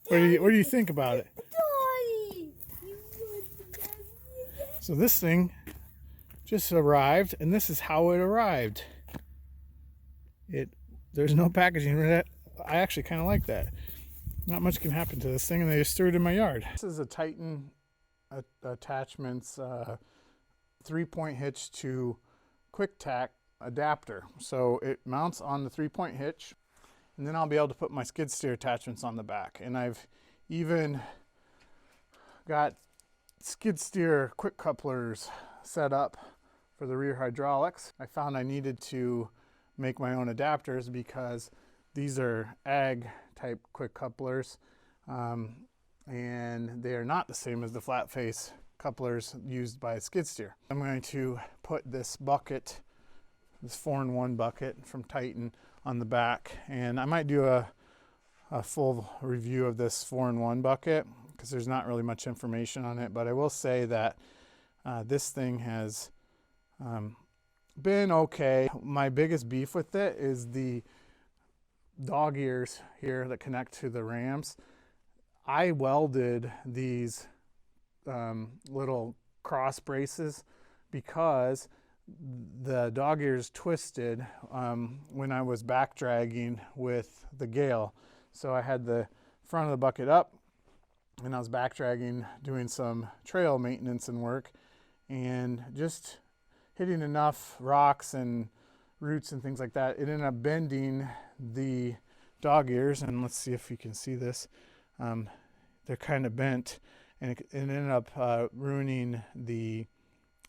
What do you think about it? So this thing just arrived, and this is how it arrived. There's no packaging. I actually kind of like that. Not much can happen to this thing, and they just threw it in my yard. This is a Titan Attachments 3-point hitch to quick tack adapter. So it mounts on the 3-point hitch, and then I'll be able to put my skid steer attachments on the back. And I've even got skid steer quick couplers set up for the rear hydraulics. I found I needed to make my own adapters because these are ag type quick couplers, and they are not the same as the flat face couplers used by a skid steer. I'm going to put this bucket, this 4-in-1 bucket from Titan, on the back, and I might do a full review of this 4-in-1 bucket because there's not really much information on it, but I will say that this thing has been okay. My biggest beef with it is the dog ears here that connect to the rams. I welded these little cross braces because the dog ears twisted when I was back dragging with the gale. So I had the front of the bucket up and I was back dragging, doing some trail maintenance and work, and just hitting enough rocks and roots and things like that, it ended up bending the dog ears. And let's see if you can see this. They're kind of bent, and it ended up ruining the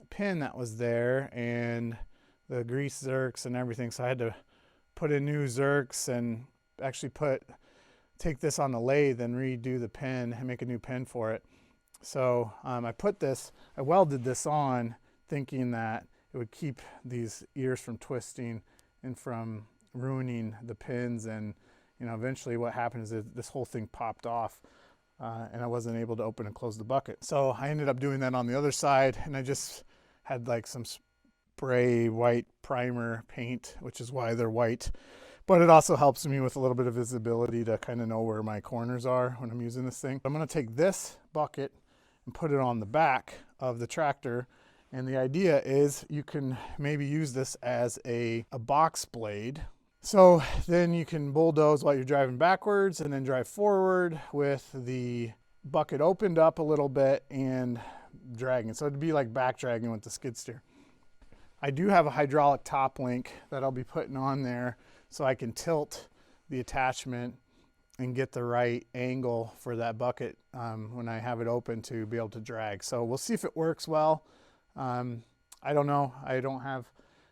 pin that was there and the grease zerks and everything. So I had to put in new zerks and actually take this on the lathe and redo the pin and make a new pin for it. So I welded this on thinking that it would keep these ears from twisting and from ruining the pins. And eventually what happened is that this whole thing popped off, and I wasn't able to open and close the bucket. So I ended up doing that on the other side, and I just had like some spray white primer paint, which is why they're white. But it also helps me with a little bit of visibility to kind of know where my corners are when I'm using this thing. I'm going to take this bucket and put it on the back of the tractor. And the idea is you can maybe use this as a box blade. So then you can bulldoze while you're driving backwards and then drive forward with the bucket opened up a little bit and dragging. So it'd be like back dragging with the skid steer. I do have a hydraulic top link that I'll be putting on there so I can tilt the attachment and get the right angle for that bucket when I have it open to be able to drag. So we'll see if it works well. I don't know. I don't have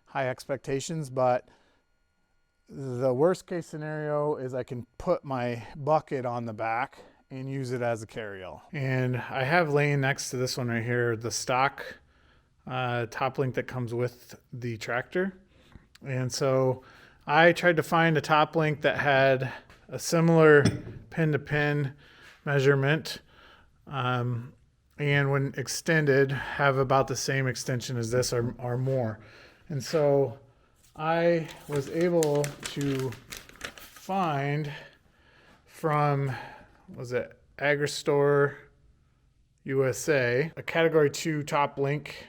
high expectations, but the worst case scenario is I can put my bucket on the back and use it as a carryall. And I have laying next to this one right here the stock top link that comes with the tractor. And so I tried to find a top link that had a similar pin-to-pin measurement, and when extended have about the same extension as this or more. And so I was able to find from, AgriStore USA, a category 2 top link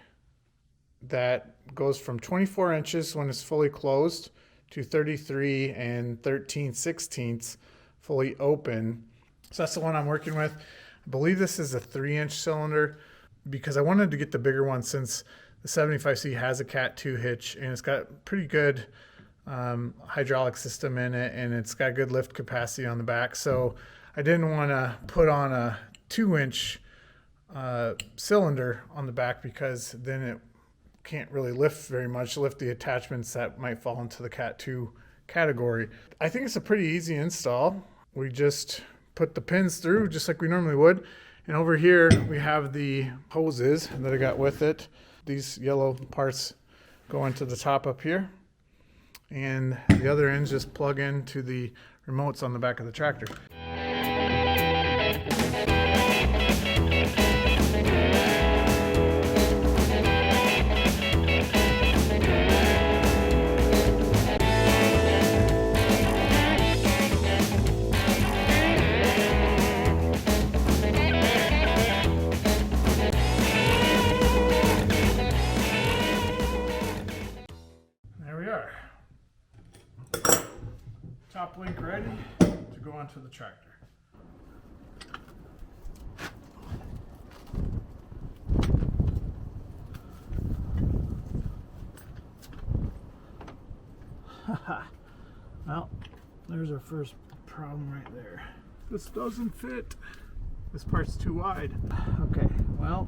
that goes from 24 inches when it's fully closed to 33 and 13/16 fully open. So that's the one I'm working with. I believe this is a 3-inch cylinder because I wanted to get the bigger one since the 75C has a Cat 2 hitch and it's got pretty good hydraulic system in it, and it's got good lift capacity on the back. So I didn't want to put on a 2-inch cylinder on the back because then it can't really lift very much, lift the attachments that might fall into the Cat 2 category. I think it's a pretty easy install. We just put the pins through just like we normally would. And over here we have the hoses that I got with it. These yellow parts go into the top up here, and the other ends just plug into the remotes on the back of the tractor. onto the tractor. Well, there's our first problem right there. This doesn't fit. This part's too wide. Okay, well,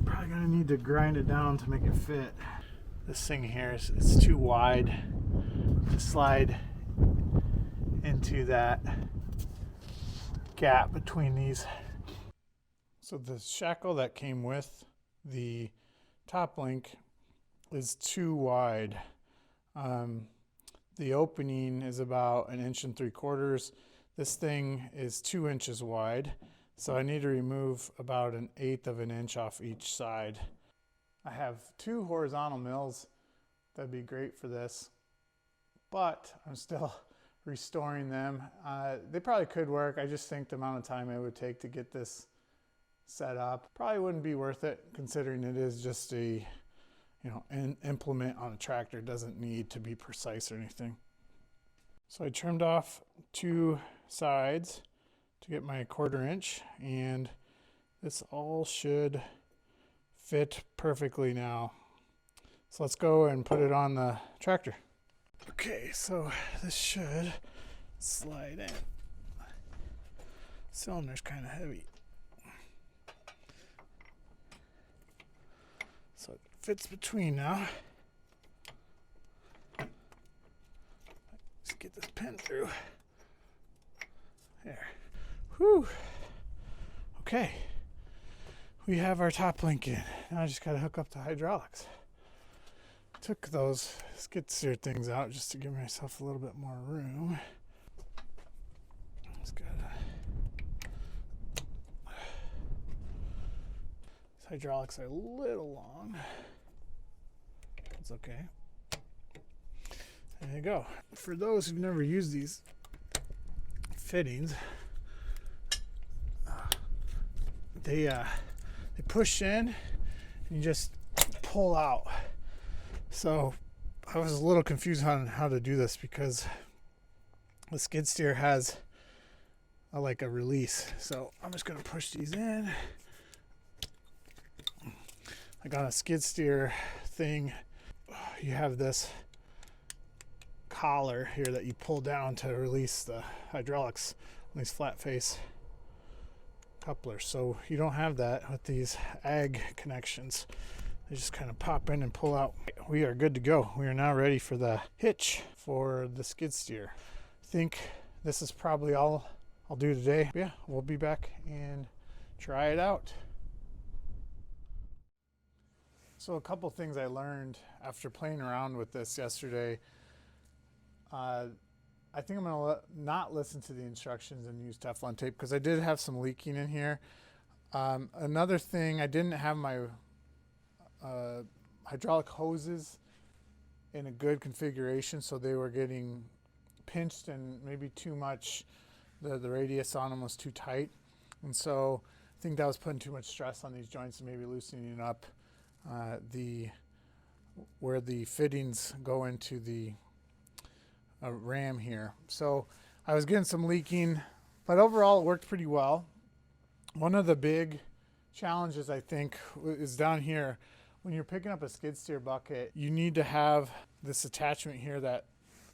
probably gonna need to grind it down to make it fit. This thing here is it's too wide to slide into that gap between these. So the shackle that came with the top link is too wide. The opening is about 1 3/4 inches. This thing is 2 inches wide, so I need to remove about 1/8 of an inch off each side. I have 2 horizontal mills that'd be great for this, but I'm still restoring them. They probably could work. I just think the amount of time it would take to get this set up probably wouldn't be worth it, considering it is just a an implement on a tractor. It doesn't need to be precise or anything. So I trimmed off 2 sides to get my 1/4 inch, and this all should fit perfectly now. So let's go and put it on the tractor. Okay, so this should slide in. Cylinder's kind of heavy. So it fits between now. Let's get this pin through. There. Whew. Okay. We have our top link in. Now I just got to hook up the hydraulics. Took those skid steer things out just to give myself a little bit more room. Just gotta. These hydraulics are a little long. It's okay. There you go. For those who've never used these fittings, they push in and you just pull out. So I was a little confused on how to do this because the skid steer has like a release. So I'm just going to push these in. Like on a skid steer thing, you have this collar here that you pull down to release the hydraulics on these flat face couplers. So you don't have that with these ag connections. They just kind of pop in and pull out. We are good to go. We are now ready for the hitch for the skid steer. I think this is probably all I'll do today. Yeah, we'll be back and try it out. So a couple things I learned after playing around with this yesterday. I think I'm going to not listen to the instructions and use Teflon tape because I did have some leaking in here. Another thing, I didn't have my hydraulic hoses in a good configuration, so they were getting pinched and maybe too much. The radius on them was too tight, and so I think that was putting too much stress on these joints and maybe loosening up where the fittings go into the ram here. So I was getting some leaking, but overall it worked pretty well. One of the big challenges I think is down here. When you're picking up a skid steer bucket, you need to have this attachment here that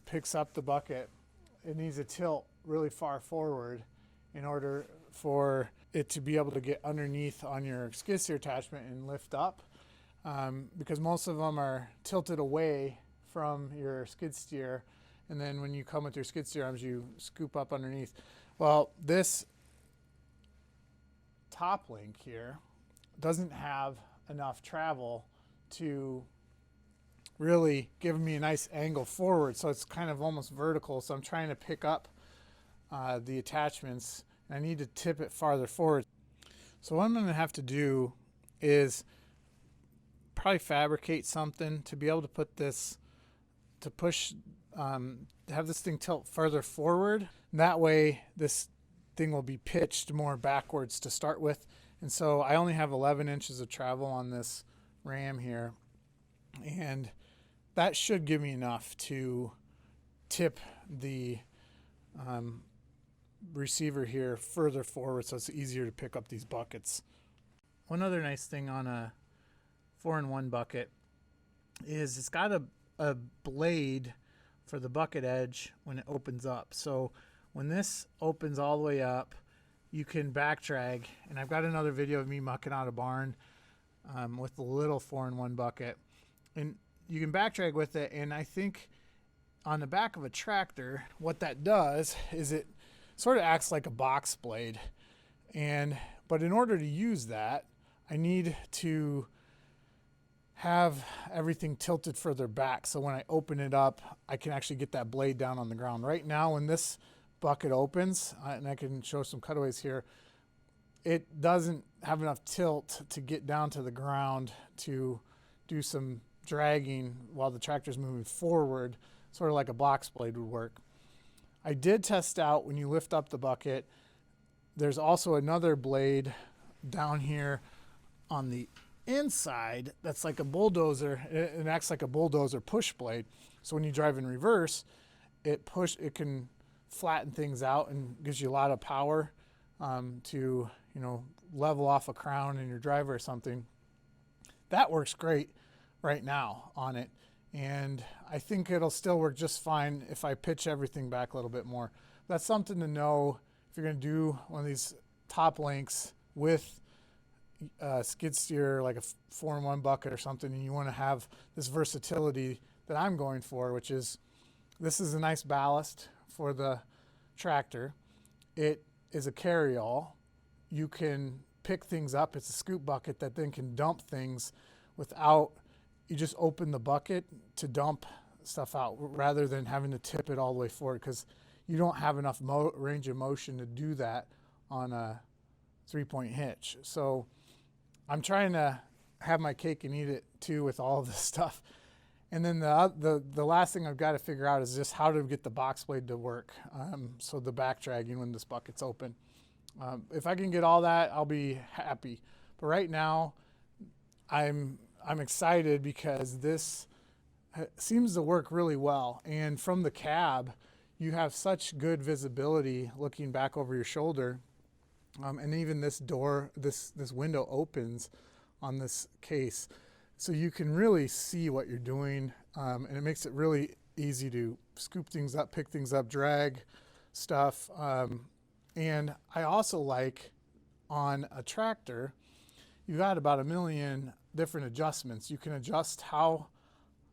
picks up the bucket. It needs to tilt really far forward in order for it to be able to get underneath on your skid steer attachment and lift up, because most of them are tilted away from your skid steer, and then when you come with your skid steer arms you scoop up underneath. Well, this top link here doesn't have enough travel to really give me a nice angle forward, so it's kind of almost vertical. So I'm trying to pick up the attachments, and I need to tip it farther forward. So what I'm going to have to do is probably fabricate something to be able to put this, to push, have this thing tilt further forward. And that way this thing will be pitched more backwards to start with. And so I only have 11 inches of travel on this ram here, and that should give me enough to tip the receiver here further forward so it's easier to pick up these buckets. One other nice thing on a 4-in-1 bucket is it's got a blade for the bucket edge when it opens up. So when this opens all the way up, you can back drag, and I've got another video of me mucking out a barn with the little 4-in-1 bucket, and you can back drag with it. And I think on the back of a tractor, what that does is it sort of acts like a box blade. But in order to use that, I need to have everything tilted further back, so when I open it up, I can actually get that blade down on the ground. Right now, when this bucket opens, and I can show some cutaways here, it doesn't have enough tilt to get down to the ground to do some dragging while the tractor's moving forward, sort of like a box blade would work. I did test out when you lift up the bucket, there's also another blade down here on the inside that's like a bulldozer. It acts like a bulldozer push blade. So when you drive in reverse, it can flatten things out and gives you a lot of power to level off a crown in your driver or something. That works great right now on it, and I think it'll still work just fine if I pitch everything back a little bit more. That's something to know if you're going to do one of these top lengths with skid steer, like a 4-in-1 bucket or something, and you want to have this versatility that I'm going for, which is, this is a nice ballast for the tractor. It is a carry-all. You can pick things up. It's a scoop bucket that then can dump things without, you just open the bucket to dump stuff out rather than having to tip it all the way forward, because you don't have enough range of motion to do that on a 3-point hitch. So I'm trying to have my cake and eat it too with all of this stuff. And then the last thing I've got to figure out is just how to get the box blade to work. So the back dragging when this bucket's open. If I can get all that, I'll be happy. But right now, I'm excited because this seems to work really well. And from the cab, you have such good visibility looking back over your shoulder. And even this door, this window opens on this case. So you can really see what you're doing. And it makes it really easy to scoop things up, pick things up, drag stuff. And I also like on a tractor, you've got about 1 million different adjustments. You can adjust how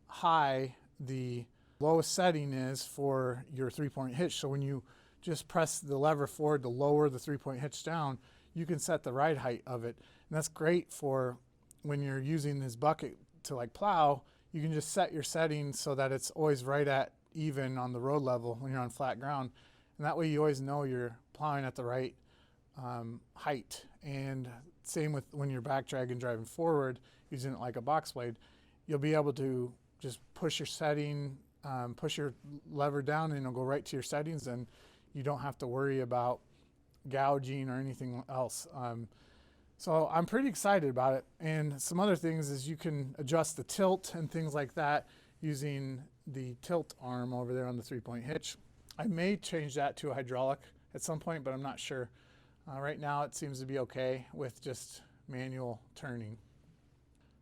high the lowest setting is for your 3-point hitch. So when you just press the lever forward to lower the 3-point hitch down, you can set the ride height of it. And that's great for when you're using this bucket to like plow. You can just set your settings so that it's always right at even on the road level when you're on flat ground. And that way you always know you're plowing at the right height. And same with when you're back dragging, driving forward, using it like a box blade, you'll be able to just push your setting, push your lever down, and it'll go right to your settings, and you don't have to worry about gouging or anything else. So I'm pretty excited about it. And some other things is you can adjust the tilt and things like that using the tilt arm over there on the 3-point hitch. I may change that to a hydraulic at some point, but I'm not sure. Right now it seems to be okay with just manual turning.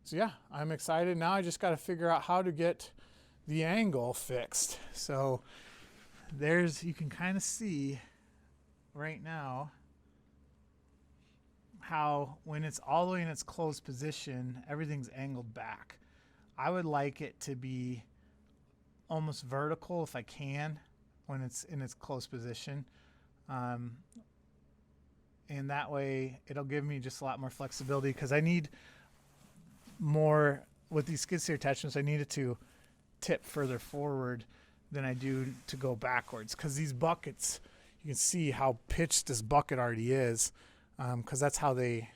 So yeah, I'm excited. Now I just got to figure out how to get the angle fixed. So you can kind of see right now how when it's all the way in its closed position, everything's angled back. I would like it to be almost vertical if I can when it's in its closed position. And that way it'll give me just a lot more flexibility, because I need more with these skid steer attachments. I need it to tip further forward than I do to go backwards, because these buckets, you can see how pitched this bucket already is, because that's how they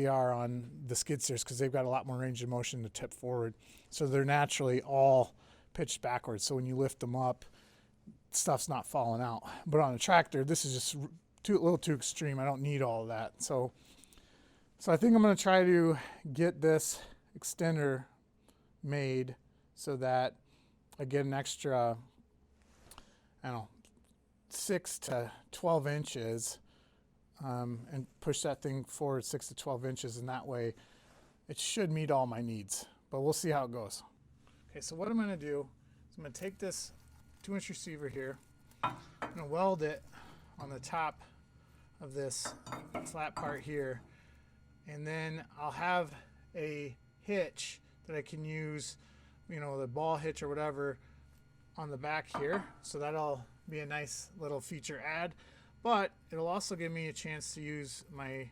are on the skid steers, because they've got a lot more range of motion to tip forward. So they're naturally all pitched backwards. So when you lift them up, stuff's not falling out. But on a tractor, this is just a little too extreme. I don't need all of that. So I think I'm going to try to get this extender made so that I get an extra I don't know, 6 to 12 inches, and push that thing forward 6 to 12 inches, and that way it should meet all my needs, but we'll see how it goes. Okay, so what I'm going to do is I'm going to take this 2-inch receiver here, I'm going to weld it on the top of this flat part here, and then I'll have a hitch that I can use, you know, the ball hitch or whatever on the back here, so that'll be a nice little feature add, but it'll also give me a chance to use my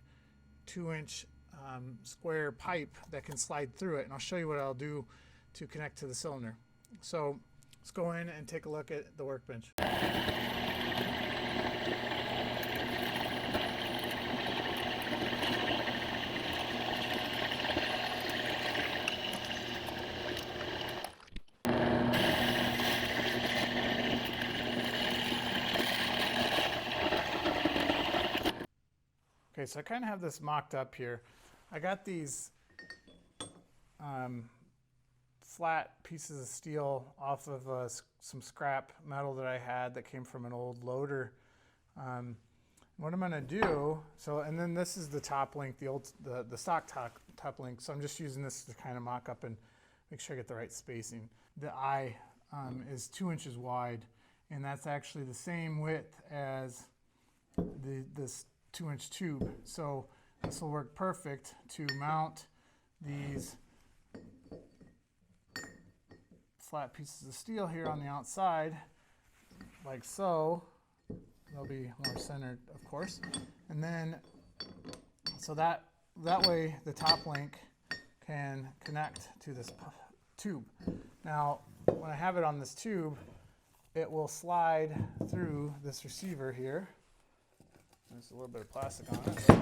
2-inch square pipe that can slide through it, and I'll show you what I'll do to connect to the cylinder. So let's go in and take a look at the workbench. Okay, so I kind of have this mocked up here. I got these flat pieces of steel off of some scrap metal that I had that came from an old loader. What I'm going to do, and then this is the top link, the stock top link. So I'm just using this to kind of mock up and make sure I get the right spacing. The eye is 2 inches wide, and that's actually the same width as this 2-inch tube. So this will work perfect to mount these flat pieces of steel here on the outside, like so. They'll be more centered, of course. And then, so that way the top link can connect to this tube. Now, when I have it on this tube, it will slide through this receiver here. There's a little bit of plastic on it,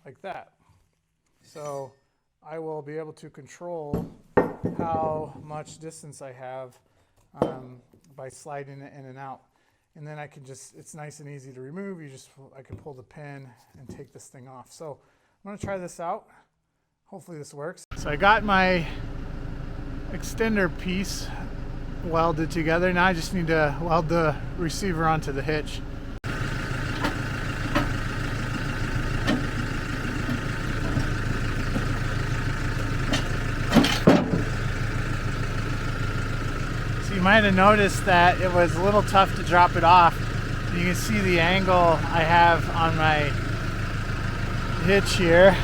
like that. So I will be able to control how much distance I have by sliding it in and out. And then I can just, it's nice and easy to remove. I can pull the pin and take this thing off. So I'm gonna try this out. Hopefully this works. So I got my extender piece welded together. Now I just need to weld the receiver onto the hitch. You might have noticed that it was a little tough to drop it off. You can see the angle I have on my hitch here.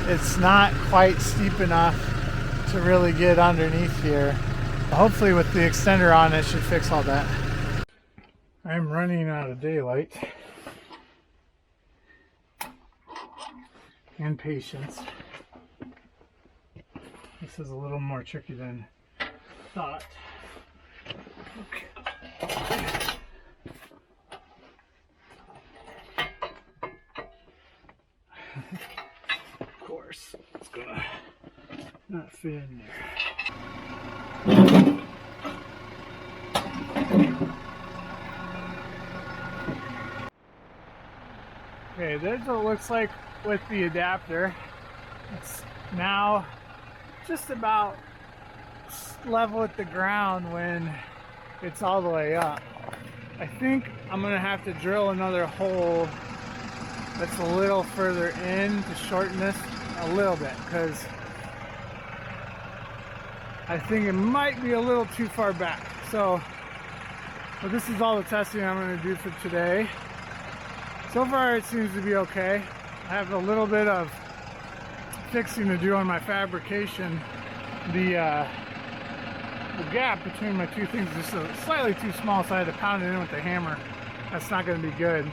It's not quite steep enough to really get underneath here. Hopefully with the extender on it should fix all that. I'm running out of daylight and patience. This is a little more tricky than I thought. Okay. Of course, it's gonna not fit in there. Okay, there's what it looks like with the adapter. It's now just about level with the ground when it's all the way up. I think I'm gonna have to drill another hole that's a little further in to shorten this a little bit, because I think it might be a little too far back. So, but this is all the testing I'm gonna do for today. So far it seems to be okay. I have a little bit of fixing to do on my fabrication. The gap between my two things is just slightly too small, so I had to pound it in with the hammer. That's not going to be good.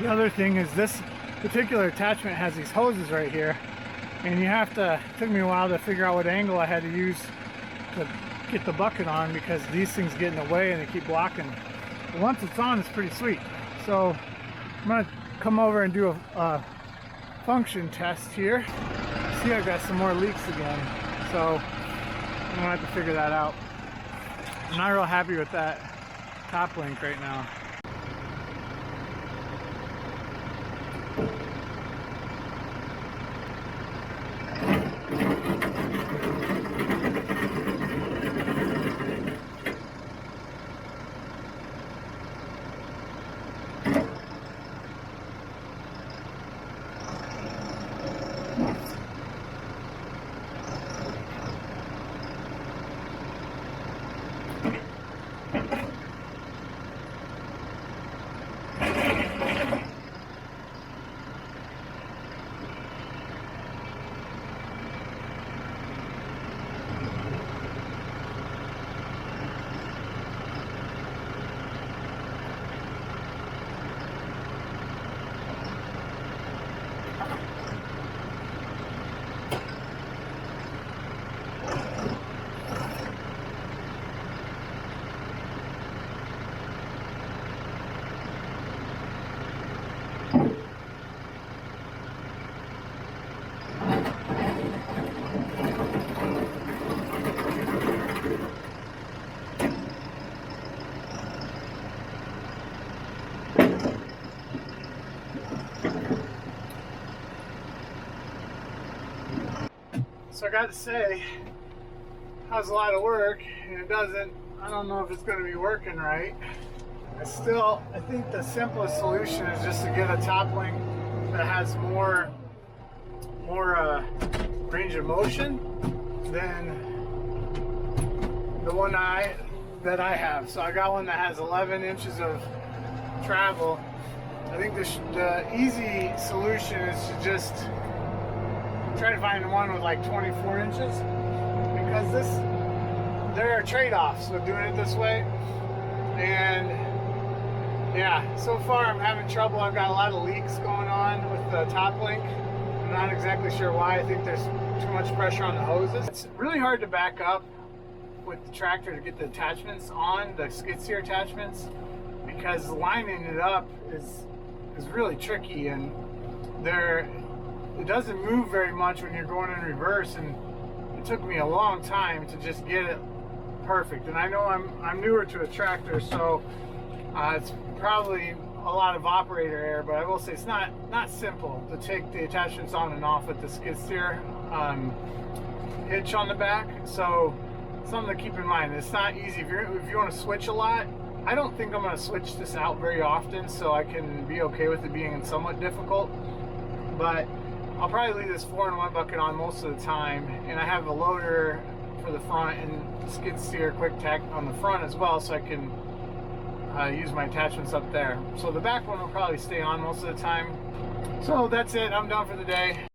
The other thing is this particular attachment has these hoses right here, and it took me a while to figure out what angle I had to use to get the bucket on, because these things get in the way and they keep blocking. But once it's on, it's pretty sweet. So I'm going to come over and do a function test here. See, I've got some more leaks again. So I'm gonna have to figure that out. I'm not real happy with that top link right now. So I got to say, has a lot of work, and it doesn't, I don't know if it's going to be working right. I think the simplest solution is just to get a top link that has more range of motion than the one that I have. So I got one that has 11 inches of travel. I think the easy solution is to just try to find one with like 24 inches, because there are trade-offs with doing it this way. And yeah, so far I'm having trouble. I've got a lot of leaks going on with the top link. I'm not exactly sure why. I think there's too much pressure on the hoses. It's really hard to back up with the tractor to get the attachments on, the skid steer attachments, because lining it up is really tricky, and it doesn't move very much when you're going in reverse, and it took me a long time to just get it perfect. And I know I'm newer to a tractor, so it's probably a lot of operator error, but I will say it's not simple to take the attachments on and off with the skid steer hitch on the back. So something to keep in mind. It's not easy if you want to switch a lot. I don't think I'm going to switch this out very often, so I can be okay with it being somewhat difficult. But I'll probably leave this 4-in-1 bucket on most of the time, and I have a loader for the front and skid steer quick tack on the front as well, so I can use my attachments up there. So the back one will probably stay on most of the time. So that's it. I'm done for the day.